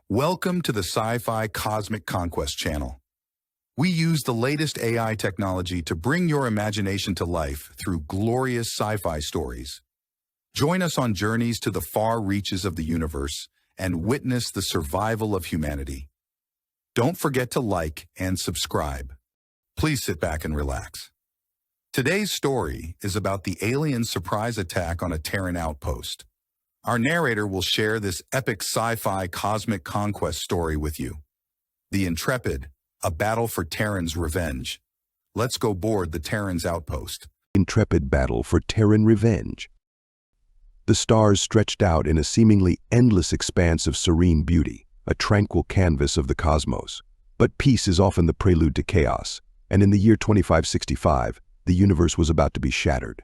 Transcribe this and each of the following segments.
Welcome to the Sci-Fi Cosmic Conquest channel. We use the latest AI technology to bring your imagination to life through glorious sci-fi stories. Join us on journeys to the far reaches of the universe and witness the survival of humanity. Don't forget to like and subscribe. Please sit back and relax. Today's story is about the alien surprise attack on a Terran outpost. Our narrator will share this epic sci-fi cosmic conquest story with you. The Intrepid, a battle for Terran's revenge. Let's go board the Terran's outpost. Intrepid battle for Terran revenge. The stars stretched out in a seemingly endless expanse of serene beauty, a tranquil canvas of the cosmos. But peace is often the prelude to chaos, and in the year 2565, the universe was about to be shattered.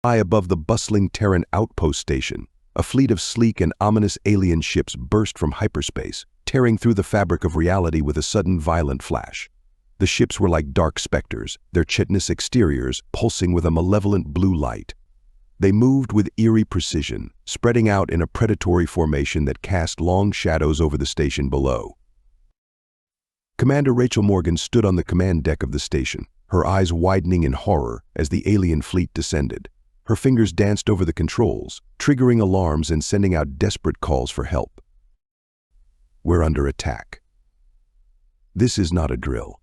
High above the bustling Terran outpost station, a fleet of sleek and ominous alien ships burst from hyperspace, tearing through the fabric of reality with a sudden violent flash. The ships were like dark specters, their chitinous exteriors pulsing with a malevolent blue light. They moved with eerie precision, spreading out in a predatory formation that cast long shadows over the station below. Commander Rachel Morgan stood on the command deck of the station, her eyes widening in horror as the alien fleet descended. Her fingers danced over the controls, triggering alarms and sending out desperate calls for help. We're under attack. This is not a drill.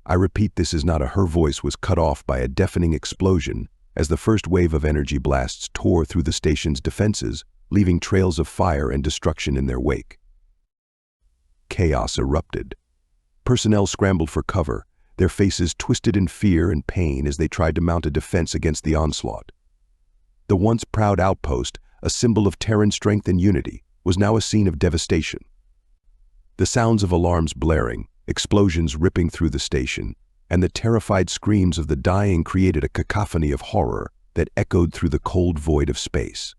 I repeat, this is not a. Her voice was cut off by a deafening explosion as the first wave of energy blasts tore through the station's defenses, leaving trails of fire and destruction in their wake. Chaos erupted. Personnel scrambled for cover, their faces twisted in fear and pain as they tried to mount a defense against the onslaught. The once proud outpost, a symbol of Terran strength and unity, was now a scene of devastation. The sounds of alarms blaring, explosions ripping through the station, and the terrified screams of the dying created a cacophony of horror that echoed through the cold void of space.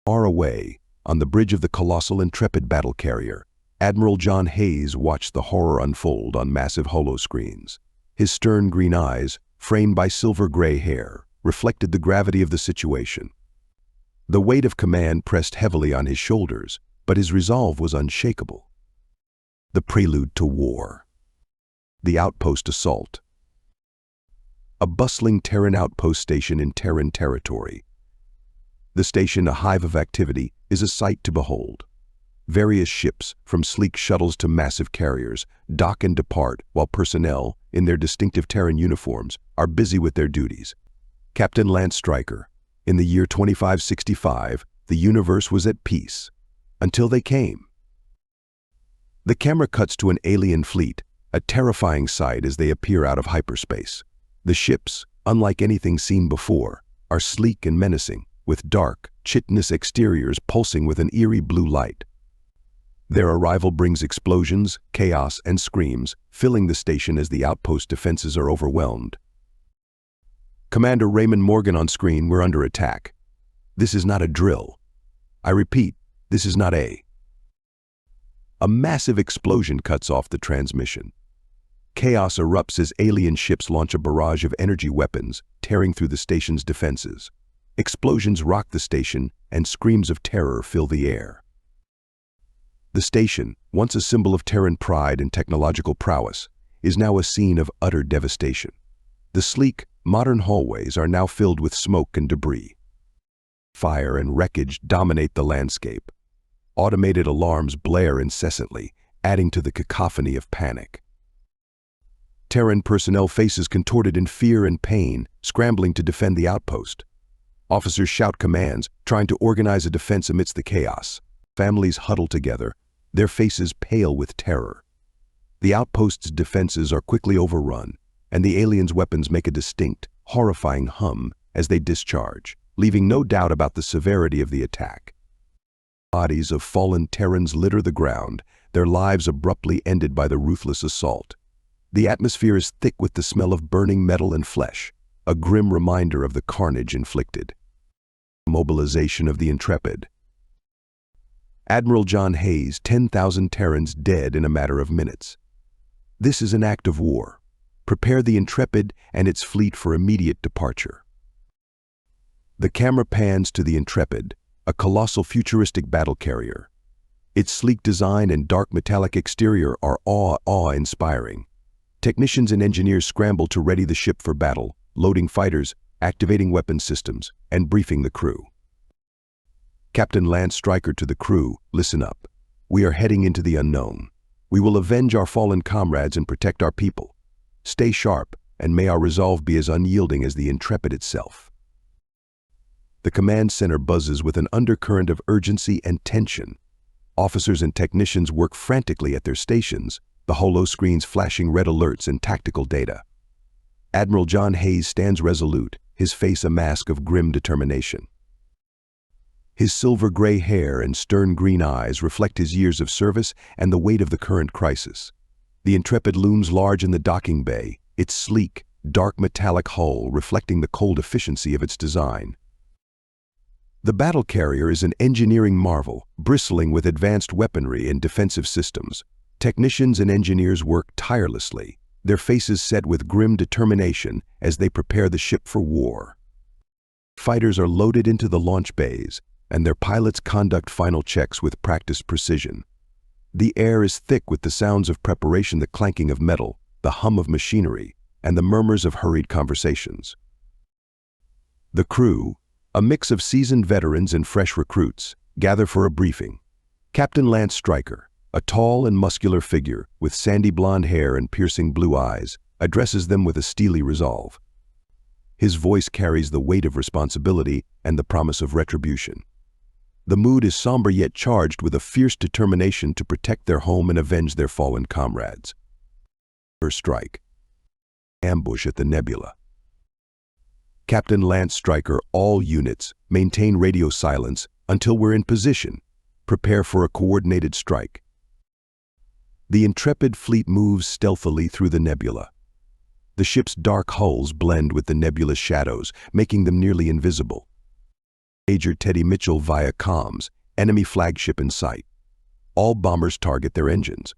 Far away, on the bridge of the colossal Intrepid battle carrier, Admiral John Hayes watched the horror unfold on massive holoscreens. His stern green eyes, framed by silver-gray hair, reflected the gravity of the situation. The weight of command pressed heavily on his shoulders, but his resolve was unshakable. The prelude to war. The Outpost Assault. A bustling Terran outpost station in Terran territory. The station, a hive of activity, is a sight to behold. Various ships, from sleek shuttles to massive carriers, dock and depart while personnel, in their distinctive Terran uniforms, are busy with their duties. Captain Lance Stryker, in the year 2565, the universe was at peace. Until they came. The camera cuts to an alien fleet, a terrifying sight as they appear out of hyperspace. The ships, unlike anything seen before, are sleek and menacing, with dark, chitinous exteriors pulsing with an eerie blue light. Their arrival brings explosions, chaos, and screams, filling the station as the outpost defenses are overwhelmed. Commander Raymond Morgan on screen, we're under attack. This is not a drill. I repeat, this is not a. A massive explosion cuts off the transmission. Chaos erupts as alien ships launch a barrage of energy weapons, tearing through the station's defenses. Explosions rock the station, and screams of terror fill the air. The station, once a symbol of Terran pride and technological prowess, is now a scene of utter devastation. The sleek, modern hallways are now filled with smoke and debris. Fire and wreckage dominate the landscape. Automated alarms blare incessantly, adding to the cacophony of panic. Terran personnel faces contorted in fear and pain, scrambling to defend the outpost. Officers shout commands, trying to organize a defense amidst the chaos. Families huddle together, their faces pale with terror. The outpost's defenses are quickly overrun, and the aliens' weapons make a distinct, horrifying hum as they discharge, leaving no doubt about the severity of the attack. Bodies of fallen Terrans litter the ground, their lives abruptly ended by the ruthless assault. The atmosphere is thick with the smell of burning metal and flesh, a grim reminder of the carnage inflicted. Mobilization of the Intrepid. Admiral John Hayes, 10,000 Terrans dead in a matter of minutes. This is an act of war. Prepare the Intrepid and its fleet for immediate departure. The camera pans to the Intrepid, a colossal futuristic battle carrier. Its sleek design and dark metallic exterior are awe-inspiring. Technicians and engineers scramble to ready the ship for battle, loading fighters, activating weapon systems, and briefing the crew. Captain Lance Stryker to the crew, listen up. We are heading into the unknown. We will avenge our fallen comrades and protect our people. Stay sharp, and may our resolve be as unyielding as the Intrepid itself. The command center buzzes with an undercurrent of urgency and tension. Officers and technicians work frantically at their stations, the holo screens flashing red alerts and tactical data. Admiral John Hayes stands resolute, his face a mask of grim determination. His silver-gray hair and stern green eyes reflect his years of service and the weight of the current crisis. The Intrepid looms large in the docking bay, its sleek, dark metallic hull reflecting the cold efficiency of its design. The battle carrier is an engineering marvel, bristling with advanced weaponry and defensive systems. Technicians and engineers work tirelessly, their faces set with grim determination as they prepare the ship for war. Fighters are loaded into the launch bays, and their pilots conduct final checks with practiced precision. The air is thick with the sounds of preparation, the clanking of metal, the hum of machinery, and the murmurs of hurried conversations. The crew, a mix of seasoned veterans and fresh recruits, gather for a briefing. Captain Lance Stryker, a tall and muscular figure with sandy blonde hair and piercing blue eyes, addresses them with a steely resolve. His voice carries the weight of responsibility and the promise of retribution. The mood is somber yet charged with a fierce determination to protect their home and avenge their fallen comrades. First strike. Ambush at the nebula. Captain Lance Stryker, all units, maintain radio silence until we're in position. Prepare for a coordinated strike. The Intrepid fleet moves stealthily through the nebula. The ship's dark hulls blend with the nebula's shadows, making them nearly invisible. Major Teddy Mitchell via comms, enemy flagship in sight. All bombers target their engines.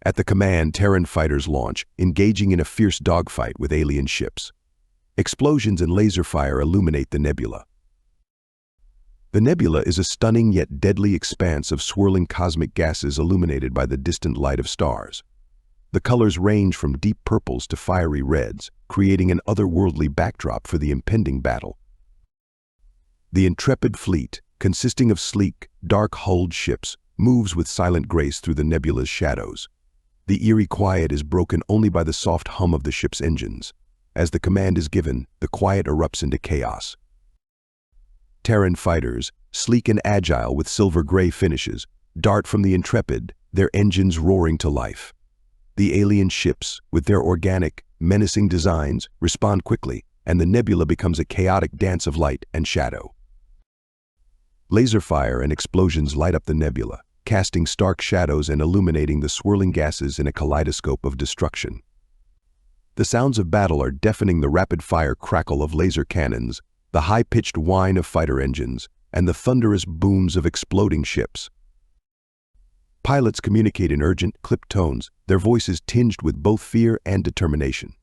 At the command, Terran fighters launch, engaging in a fierce dogfight with alien ships. Explosions and laser fire illuminate the nebula. The nebula is a stunning yet deadly expanse of swirling cosmic gases illuminated by the distant light of stars. The colors range from deep purples to fiery reds, creating an otherworldly backdrop for the impending battle. The Intrepid fleet, consisting of sleek, dark-hulled ships, moves with silent grace through the nebula's shadows. The eerie quiet is broken only by the soft hum of the ship's engines. As the command is given, the quiet erupts into chaos. Terran fighters, sleek and agile with silver-gray finishes, dart from the Intrepid, their engines roaring to life. The alien ships, with their organic, menacing designs, respond quickly, and the nebula becomes a chaotic dance of light and shadow. Laser fire and explosions light up the nebula, casting stark shadows and illuminating the swirling gases in a kaleidoscope of destruction. The sounds of battle are deafening, the rapid-fire crackle of laser cannons, the high-pitched whine of fighter engines, and the thunderous booms of exploding ships. Pilots communicate in urgent, clipped tones, their voices tinged with both fear and determination.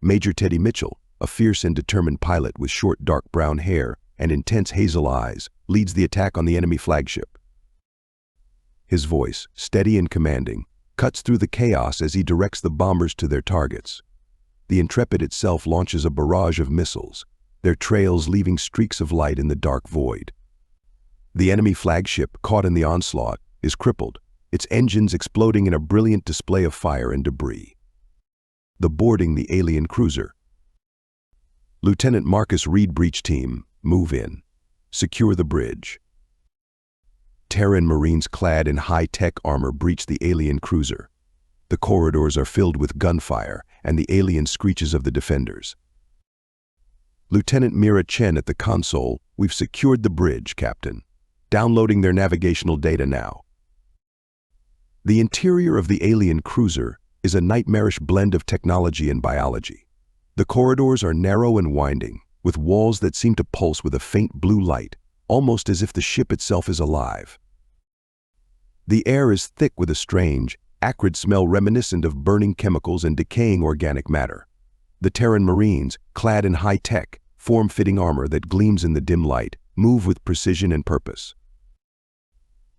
Major Teddy Mitchell, a fierce and determined pilot with short dark brown hair and intense hazel eyes, leads the attack on the enemy flagship. His voice, steady and commanding, cuts through the chaos as he directs the bombers to their targets. The Intrepid itself launches a barrage of missiles, their trails leaving streaks of light in the dark void. The enemy flagship, caught in the onslaught, is crippled, its engines exploding in a brilliant display of fire and debris. Boarding the alien cruiser. Lieutenant Marcus Reed, breach team, move in. Secure the bridge. Terran Marines clad in high-tech armor breach the alien cruiser. The corridors are filled with gunfire and the alien screeches of the defenders. Lieutenant Mira Chen at the console, we've secured the bridge, Captain. Downloading their navigational data now. The interior of the alien cruiser is a nightmarish blend of technology and biology. The corridors are narrow and winding, with walls that seem to pulse with a faint blue light, almost as if the ship itself is alive. The air is thick with a strange, acrid smell reminiscent of burning chemicals and decaying organic matter. The Terran Marines, clad in high-tech, form-fitting armor that gleams in the dim light, move with precision and purpose.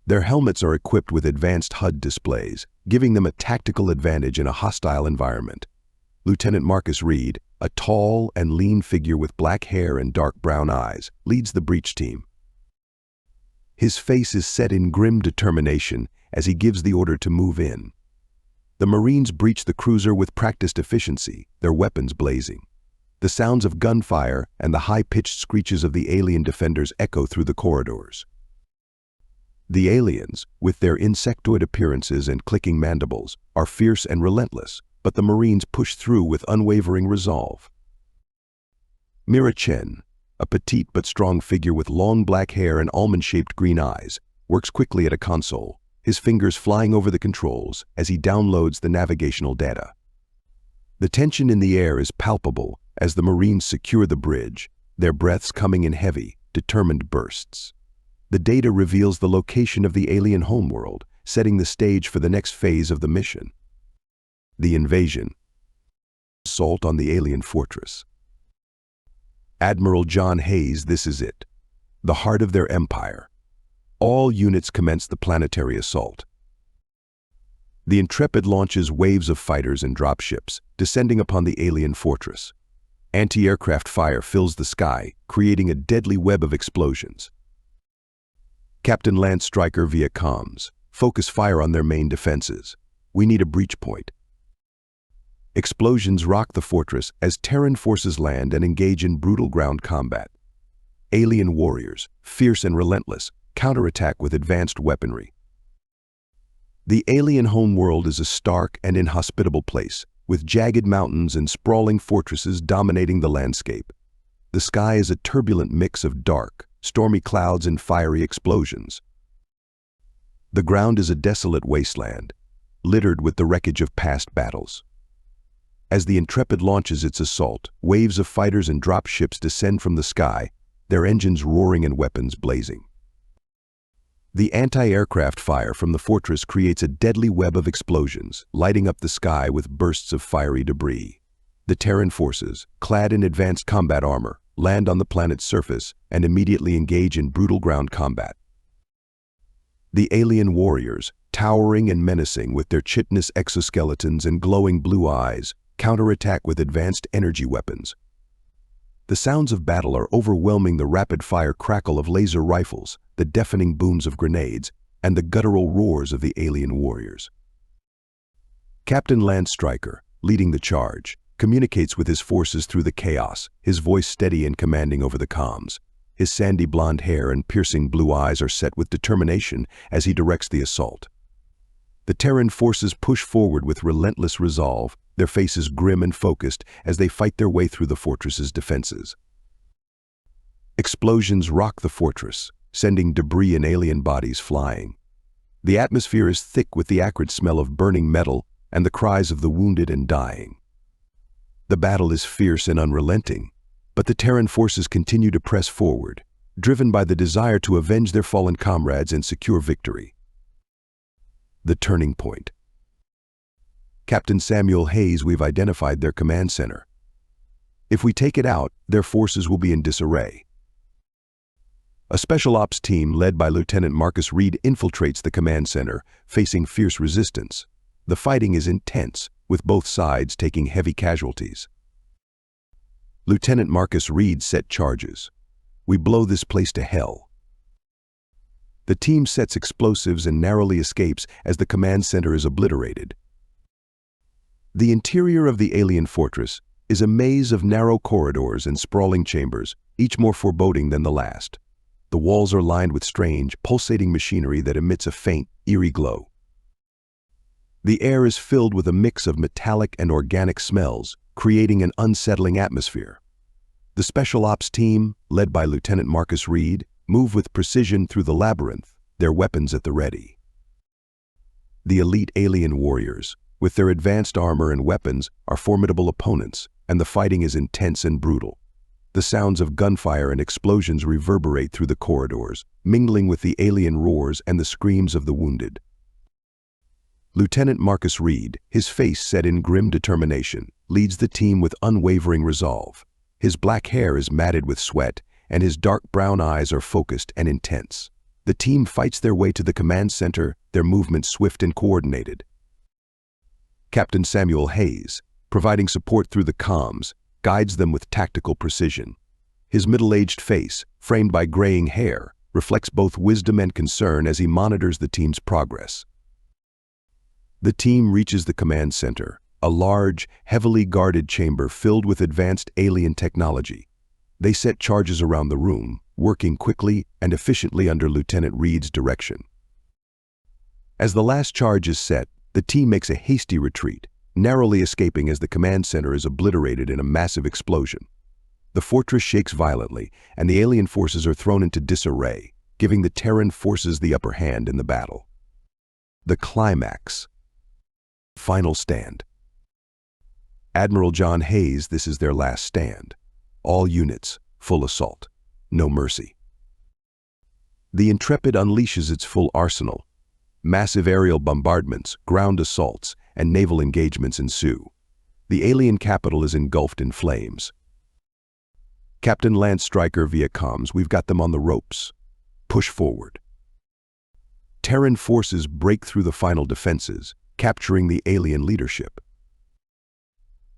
Their helmets are equipped with advanced HUD displays, giving them a tactical advantage in a hostile environment. Lieutenant Marcus Reed, a tall and lean figure with black hair and dark brown eyes, leads the breach team. His face is set in grim determination as he gives the order to move in. The Marines breach the cruiser with practiced efficiency, their weapons blazing. The sounds of gunfire and the high-pitched screeches of the alien defenders echo through the corridors. The aliens, with their insectoid appearances and clicking mandibles, are fierce and relentless, but the Marines push through with unwavering resolve. Mira Chen, a petite but strong figure with long black hair and almond-shaped green eyes, works quickly at a console, his fingers flying over the controls as he downloads the navigational data. The tension in the air is palpable as the Marines secure the bridge, their breaths coming in heavy, determined bursts. The data reveals the location of the alien homeworld, setting the stage for the next phase of the mission. The invasion. Assault on the alien fortress. Admiral John Hayes, this is it. The heart of their empire. All units commence the planetary assault. The Intrepid launches waves of fighters and dropships, descending upon the alien fortress. Anti-aircraft fire fills the sky, creating a deadly web of explosions. Captain Lance Stryker via comms. Focus fire on their main defenses. We need a breach point. Explosions rock the fortress as Terran forces land and engage in brutal ground combat. Alien warriors, fierce and relentless, counterattack with advanced weaponry. The alien homeworld is a stark and inhospitable place, with jagged mountains and sprawling fortresses dominating the landscape. The sky is a turbulent mix of dark, stormy clouds and fiery explosions. The ground is a desolate wasteland, littered with the wreckage of past battles. As the Intrepid launches its assault, waves of fighters and dropships descend from the sky, their engines roaring and weapons blazing. The anti-aircraft fire from the fortress creates a deadly web of explosions, lighting up the sky with bursts of fiery debris. The Terran forces, clad in advanced combat armor, land on the planet's surface and immediately engage in brutal ground combat. The alien warriors, towering and menacing with their chitinous exoskeletons and glowing blue eyes, counterattack with advanced energy weapons. The sounds of battle are overwhelming, the rapid-fire crackle of laser rifles, the deafening booms of grenades, and the guttural roars of the alien warriors. Captain Lance Stryker, leading the charge, communicates with his forces through the chaos, his voice steady and commanding over the comms. His sandy blonde hair and piercing blue eyes are set with determination as he directs the assault. The Terran forces push forward with relentless resolve, their faces grim and focused as they fight their way through the fortress's defenses. Explosions rock the fortress, sending debris and alien bodies flying. The atmosphere is thick with the acrid smell of burning metal and the cries of the wounded and dying. The battle is fierce and unrelenting, but the Terran forces continue to press forward, driven by the desire to avenge their fallen comrades and secure victory. The turning point. Captain Samuel Hayes, we've identified their command center. If we take it out, their forces will be in disarray. A special ops team led by Lieutenant Marcus Reed infiltrates the command center, facing fierce resistance. The fighting is intense, with both sides taking heavy casualties. Lieutenant Marcus Reed set charges. We blow this place to hell. The team sets explosives and narrowly escapes as the command center is obliterated. The interior of the alien fortress is a maze of narrow corridors and sprawling chambers, each more foreboding than the last. The walls are lined with strange, pulsating machinery that emits a faint, eerie glow. The air is filled with a mix of metallic and organic smells, creating an unsettling atmosphere. The Special Ops team, led by Lieutenant Marcus Reed, move with precision through the labyrinth, their weapons at the ready. The elite alien warriors, with their advanced armor and weapons, are formidable opponents, and the fighting is intense and brutal. The sounds of gunfire and explosions reverberate through the corridors, mingling with the alien roars and the screams of the wounded. Lieutenant Marcus Reed, his face set in grim determination, leads the team with unwavering resolve. His black hair is matted with sweat, and his dark brown eyes are focused and intense. The team fights their way to the command center, their movements swift and coordinated. Captain Samuel Hayes, providing support through the comms, guides them with tactical precision. His middle-aged face, framed by graying hair, reflects both wisdom and concern as he monitors the team's progress. The team reaches the command center, a large, heavily guarded chamber filled with advanced alien technology. They set charges around the room, working quickly and efficiently under Lieutenant Reed's direction. As the last charge is set, the team makes a hasty retreat, narrowly escaping as the command center is obliterated in a massive explosion. The fortress shakes violently, and the alien forces are thrown into disarray, giving the Terran forces the upper hand in the battle. The climax. Final stand. Admiral John Hayes, this is their last stand. All units, full assault. No mercy. The Intrepid unleashes its full arsenal. Massive aerial bombardments, ground assaults, and naval engagements ensue. The alien capital is engulfed in flames. Captain Lance Stryker via comms, we've got them on the ropes. Push forward. Terran forces break through the final defenses, capturing the alien leadership.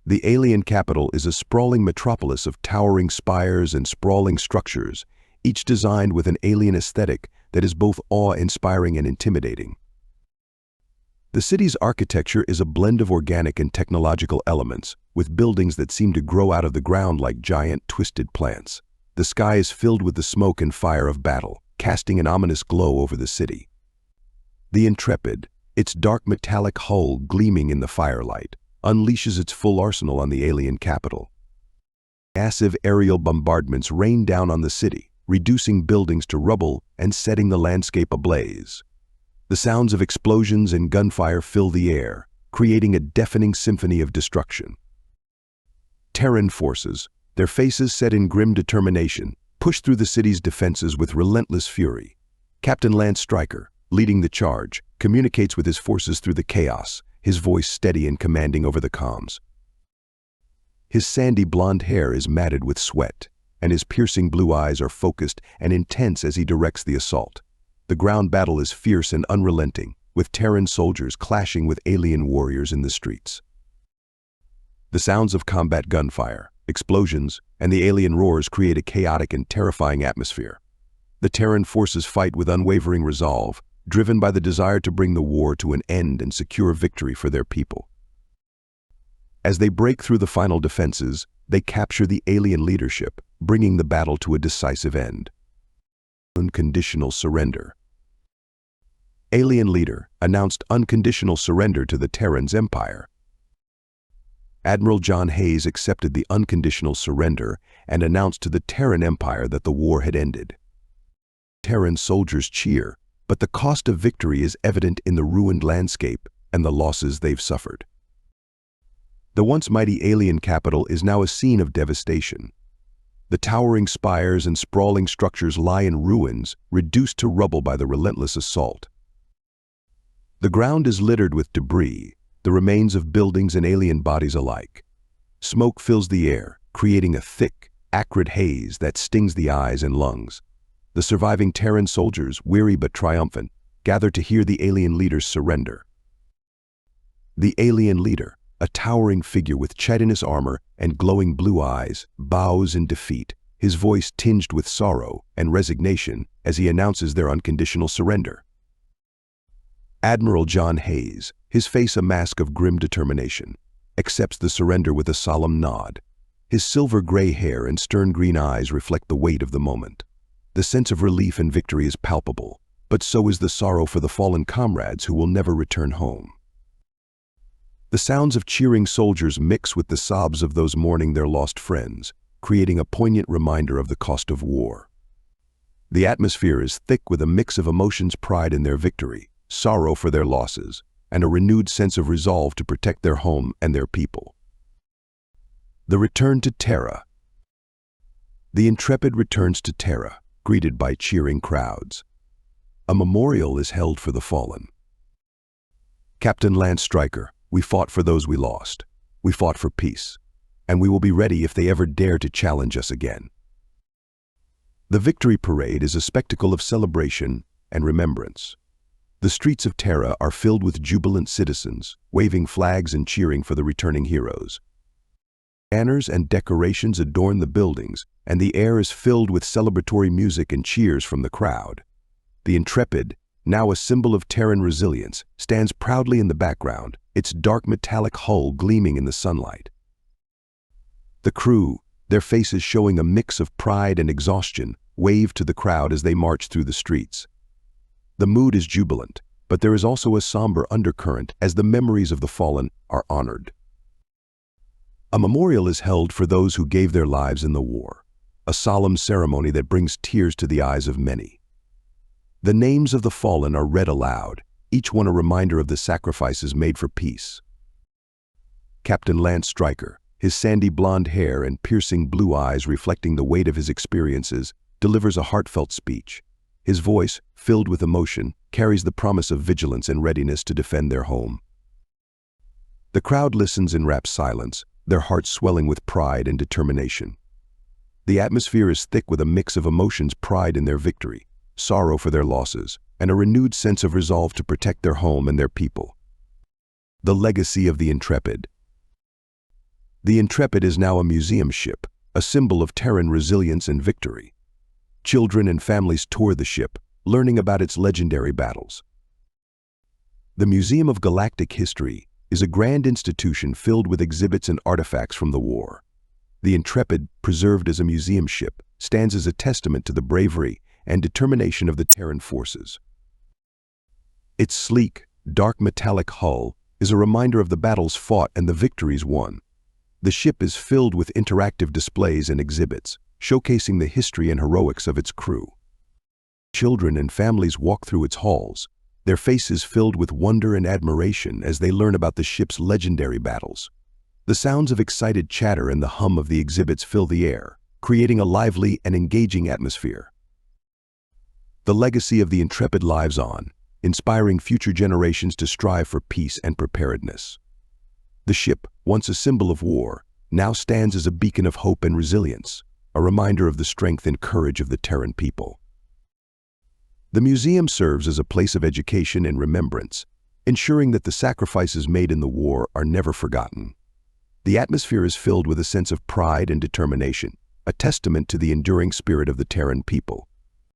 The alien capital is a sprawling metropolis of towering spires and sprawling structures, each designed with an alien aesthetic that is both awe-inspiring and intimidating. The city's architecture is a blend of organic and technological elements, with buildings that seem to grow out of the ground like giant, twisted plants. The sky is filled with the smoke and fire of battle, casting an ominous glow over the city. The Intrepid, its dark metallic hull gleaming in the firelight, unleashes its full arsenal on the alien capital. Massive aerial bombardments rain down on the city, reducing buildings to rubble and setting the landscape ablaze. The sounds of explosions and gunfire fill the air, creating a deafening symphony of destruction. Terran forces, their faces set in grim determination, push through the city's defenses with relentless fury. Captain Lance Stryker, leading the charge, communicates with his forces through the chaos, his voice steady and commanding over the comms. His sandy blonde hair is matted with sweat, and his piercing blue eyes are focused and intense as he directs the assault. The ground battle is fierce and unrelenting, with Terran soldiers clashing with alien warriors in the streets. The sounds of combat gunfire, explosions, and the alien roars create a chaotic and terrifying atmosphere. The Terran forces fight with unwavering resolve, driven by the desire to bring the war to an end and secure victory for their people. As they break through the final defenses, they capture the alien leadership, bringing the battle to a decisive end. Unconditional surrender. Alien leader announced unconditional surrender to the Terran's empire. Admiral John Hayes accepted the unconditional surrender and announced to the Terran Empire that the war had ended. Terran soldiers cheer, but the cost of victory is evident in the ruined landscape and the losses they've suffered. The once mighty alien capital is now a scene of devastation. The towering spires and sprawling structures lie in ruins, reduced to rubble by the relentless assault. The ground is littered with debris, the remains of buildings and alien bodies alike. Smoke fills the air, creating a thick, acrid haze that stings the eyes and lungs. The surviving Terran soldiers, weary but triumphant, gather to hear the alien leader's surrender. The alien leader, a towering figure with chitinous armor and glowing blue eyes, bows in defeat, his voice tinged with sorrow and resignation as he announces their unconditional surrender. Admiral John Hayes, his face a mask of grim determination, accepts the surrender with a solemn nod. His silver-gray hair and stern green eyes reflect the weight of the moment. The sense of relief and victory is palpable, but so is the sorrow for the fallen comrades who will never return home. The sounds of cheering soldiers mix with the sobs of those mourning their lost friends, creating a poignant reminder of the cost of war. The atmosphere is thick with a mix of emotions: pride in their victory, sorrow for their losses, and a renewed sense of resolve to protect their home and their people. The return to Terra. The Intrepid returns to Terra, greeted by cheering crowds. A memorial is held for the fallen. Captain Lance Stryker, we fought for those we lost. We fought for peace, and we will be ready if they ever dare to challenge us again. The victory parade is a spectacle of celebration, and remembrance. The streets of Terra are filled with jubilant citizens, waving flags and cheering for the returning heroes. Banners and decorations adorn the buildings, and the air is filled with celebratory music and cheers from the crowd. The Intrepid, now a symbol of Terran resilience, stands proudly in the background, its dark metallic hull gleaming in the sunlight. The crew, their faces showing a mix of pride and exhaustion, wave to the crowd as they march through the streets. The mood is jubilant, but there is also a somber undercurrent as the memories of the fallen are honored. A memorial is held for those who gave their lives in the war, a solemn ceremony that brings tears to the eyes of many. The names of the fallen are read aloud, each one a reminder of the sacrifices made for peace. Captain Lance Stryker, his sandy blonde hair and piercing blue eyes reflecting the weight of his experiences, delivers a heartfelt speech. His voice, filled with emotion, carries the promise of vigilance and readiness to defend their home. The crowd listens in rapt silence, their hearts swelling with pride and determination. The atmosphere is thick with a mix of emotions: pride in their victory, sorrow for their losses, and a renewed sense of resolve to protect their home and their people. The legacy of the Intrepid. The Intrepid is now a museum ship, a symbol of Terran resilience and victory. Children and families tour the ship, learning about its legendary battles. The Museum of Galactic History is a grand institution filled with exhibits and artifacts from the war. The Intrepid, preserved as a museum ship, stands as a testament to the bravery and determination of the Terran forces. Its sleek, dark metallic hull is a reminder of the battles fought and the victories won. The ship is filled with interactive displays and exhibits, showcasing the history and heroics of its crew. Children and families walk through its halls, their faces filled with wonder and admiration as they learn about the ship's legendary battles. The sounds of excited chatter and the hum of the exhibits fill the air, creating a lively and engaging atmosphere. The legacy of the Intrepid lives on, inspiring future generations to strive for peace and preparedness. The ship, once a symbol of war, now stands as a beacon of hope and resilience, a reminder of the strength and courage of the Terran people. The museum serves as a place of education and remembrance, ensuring that the sacrifices made in the war are never forgotten. The atmosphere is filled with a sense of pride and determination, a testament to the enduring spirit of the Terran people.